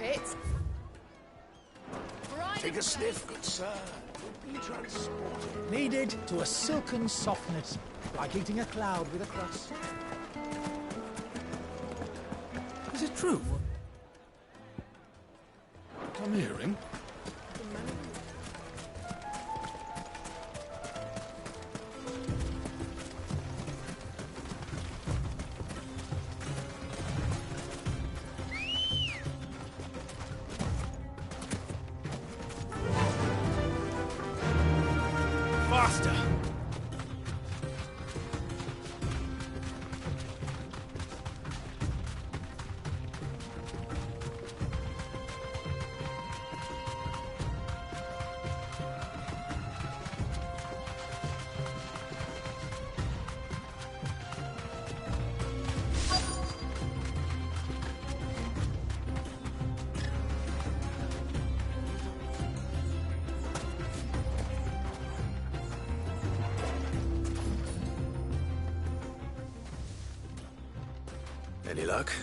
it. Take a sniff, good sir. Be transported. Kneaded to a silken softness, like eating a cloud with a crust. Is it true? What I'm hearing? Faster! Any luck?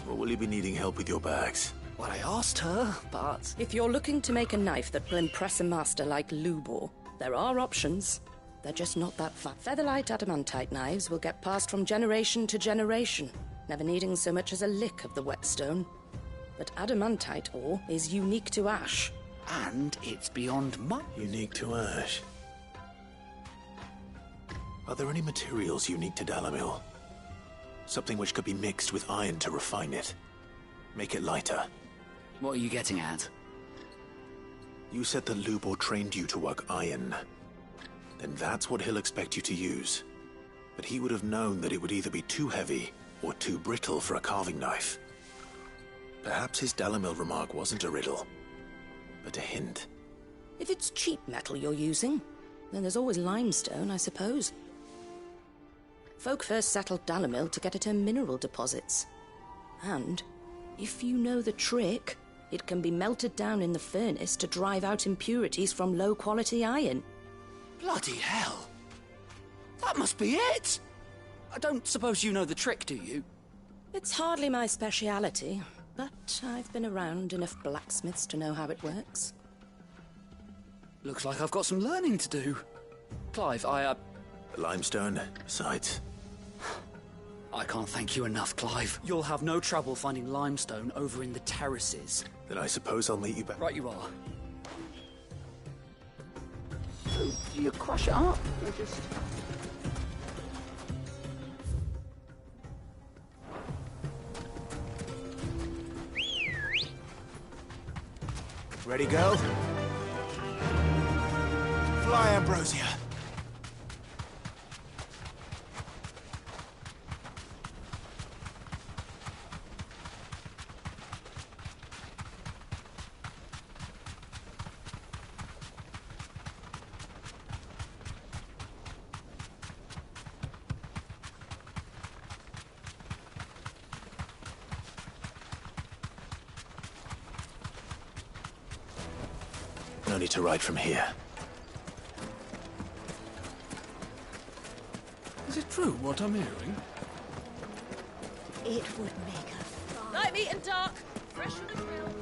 Or will you be needing help with your bags? Well, I asked her, but... If you're looking to make a knife that will impress a master like Lubor, there are options. They're just not that fun. Featherlight adamantite knives will get passed from generation to generation, never needing so much as a lick of the whetstone. But adamantite ore is unique to ash. And it's beyond my... Unique to ash. Are there any materials unique to Dalamil? Something which could be mixed with iron to refine it. Make it lighter. What are you getting at? You said that Lubor trained you to work iron. Then that's what he'll expect you to use. But he would have known that it would either be too heavy or too brittle for a carving knife. Perhaps his Dalamil remark wasn't a riddle, but a hint. If it's cheap metal you're using, then there's always limestone, I suppose. Folk first settled Dalamil to get at her mineral deposits. And, if you know the trick, it can be melted down in the furnace to drive out impurities from low-quality iron. Bloody hell! That must be it! I don't suppose you know the trick, do you? It's hardly my speciality, but I've been around enough blacksmiths to know how it works. Looks like I've got some learning to do. Clive, Limestone, besides. I can't thank you enough, Clive. You'll have no trouble finding limestone over in the terraces. Then I suppose I'll meet you back. Right you are. So, do you crush it up, or just... Ready, go? Fly, Ambrosia. No need to ride from here. Is it true what I'm hearing? It would make a fun. Light meat and dark. Fresh from the grill.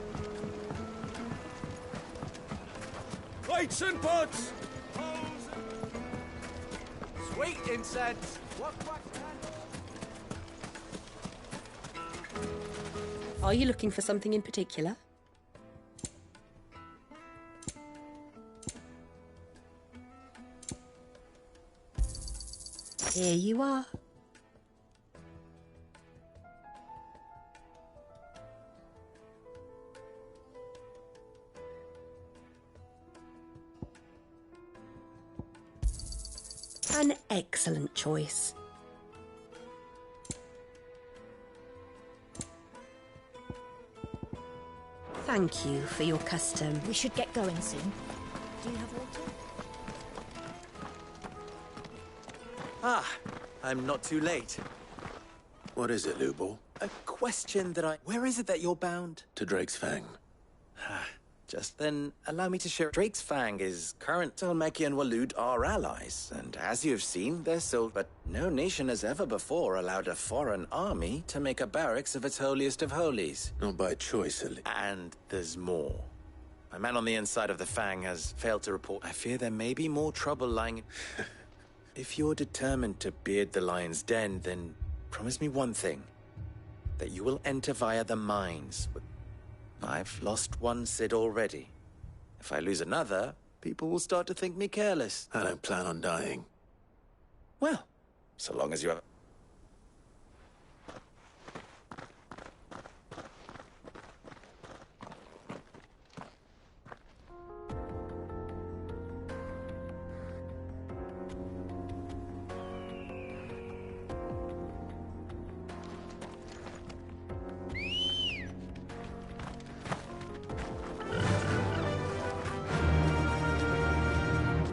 Lights and pots! Sweet incense. What? Are you looking for something in particular? Here you are. An excellent choice. Thank you for your custom. We should get going soon. Do you have water? Ah, I'm not too late. What is it, Lubor? A question that Where is it that you're bound? To Drake's Fang. Just then, allow me to share. Drake's Fang is current. Tolmeki and Waloed are allies, and as you've seen, they're sold. But no nation has ever before allowed a foreign army to make a barracks of its holiest of holies. Not by choice, And there's more. My man on the inside of the Fang has failed to report. I fear there may be more trouble lying. If you're determined to beard the lion's den, then promise me one thing. That you will enter via the mines. I've lost one Cid already. If I lose another, people will start to think me careless. I don't plan on dying. Well, so long as you have...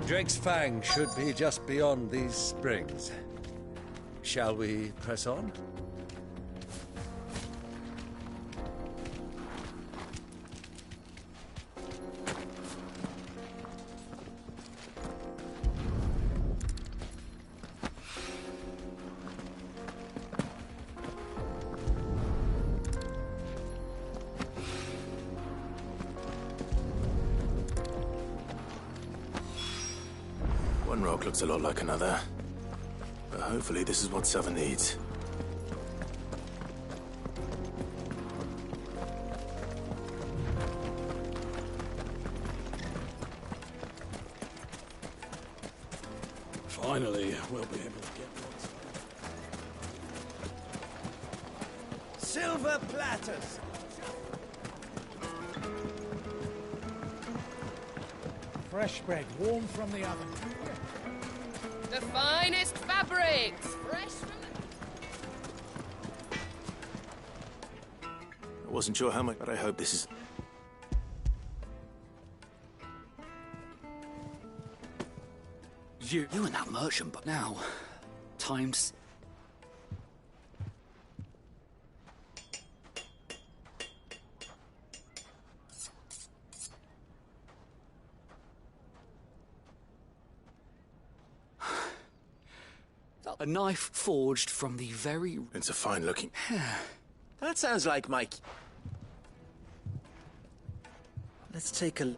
Drake's Fang should be just beyond these springs. Shall we press on? One rock looks a lot like another. But hopefully this is what Sava needs. Finally, we'll be able to get what's... Silver platters! Fresh bread, warm from the oven. The finest fabrics, fresh from the... I wasn't sure how much, but I hope this is... You and that merchant, but now, times... A knife forged from the very... It's a fine-looking... That sounds like Mike. Let's take a...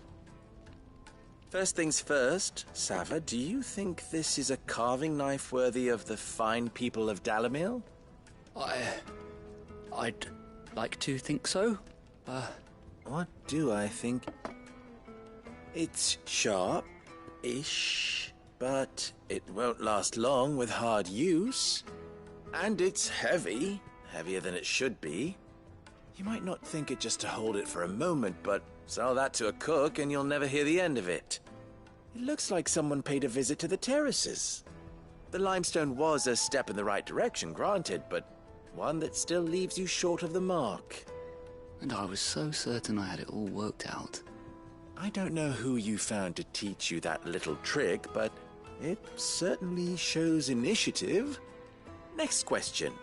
First things first, Sava, do you think this is a carving knife worthy of the fine people of Dalamil? I'd like to think so. What do I think? It's sharp-ish, but it won't last long with hard use. And it's heavy, heavier than it should be. You might not think it just to hold it for a moment, but sell that to a cook and you'll never hear the end of it. It looks like someone paid a visit to the terraces. The limestone was a step in the right direction, granted, but one that still leaves you short of the mark. And I was so certain I had it all worked out. I don't know who you found to teach you that little trick, but it certainly shows initiative. Next question.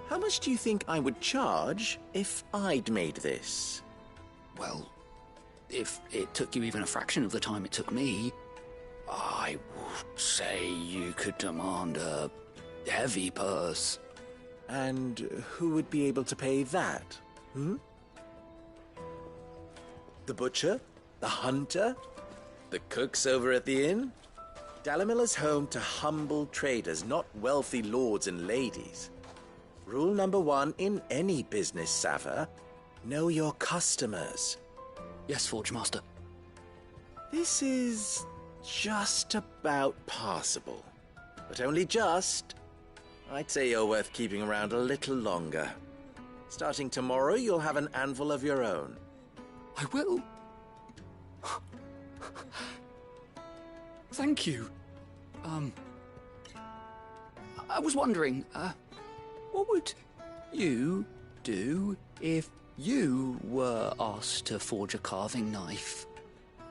How much do you think I would charge if I'd made this? Well, if it took you even a fraction of the time it took me, I would say you could demand a heavy purse. And who would be able to pay that? The butcher? The hunter? The cooks over at the inn? Dalamil is home to humble traders, not wealthy lords and ladies. Rule number 1 in any business, Sava: know your customers. Yes, Forge Master. This is just about passable. But only just. I'd say you're worth keeping around a little longer. Starting tomorrow, you'll have an anvil of your own. I will. Thank you. I was wondering, what would you do if you were asked to forge a carving knife?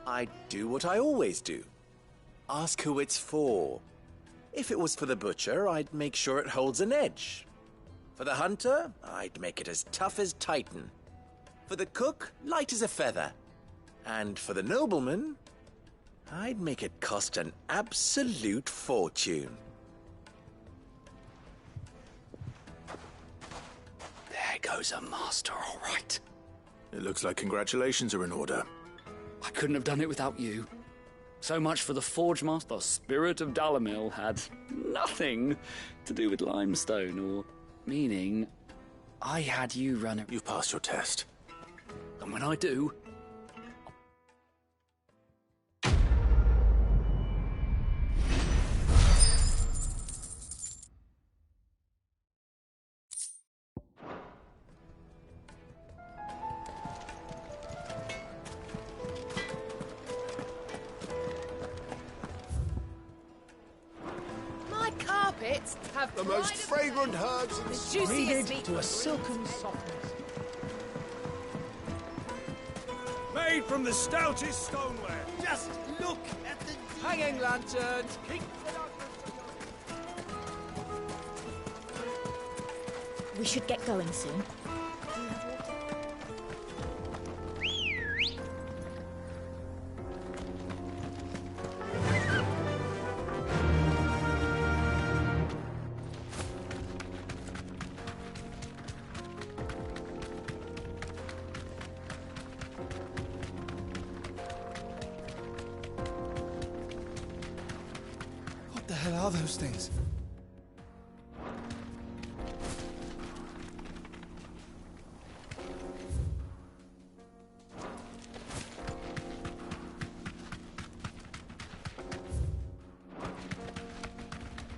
I'd do what I always do. Ask who it's for. If it was for the butcher, I'd make sure it holds an edge. For the hunter, I'd make it as tough as Titan. For the cook, light as a feather. And for the nobleman, I'd make it cost an absolute fortune. There goes a master, all right. It looks like congratulations are in order. I couldn't have done it without you. So much for the Forge Master. Spirit of Dalamil had nothing to do with limestone, or meaning I had you run it. You've passed your test. And when I do, My carpets have The most fragrant herbs in the the juiciest Kneaded meat. to a silken softness. made from the stoutest stoneware. Just look at the hanging lanterns. We should get going soon. Do you have water? What the hell are those things?